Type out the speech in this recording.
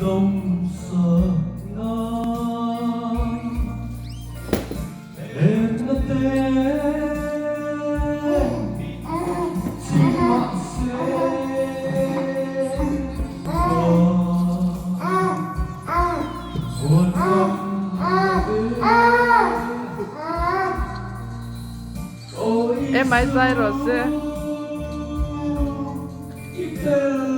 đông sợ em đã tên chỉ mặc sẽ buồn Em ai sai rồi xe. không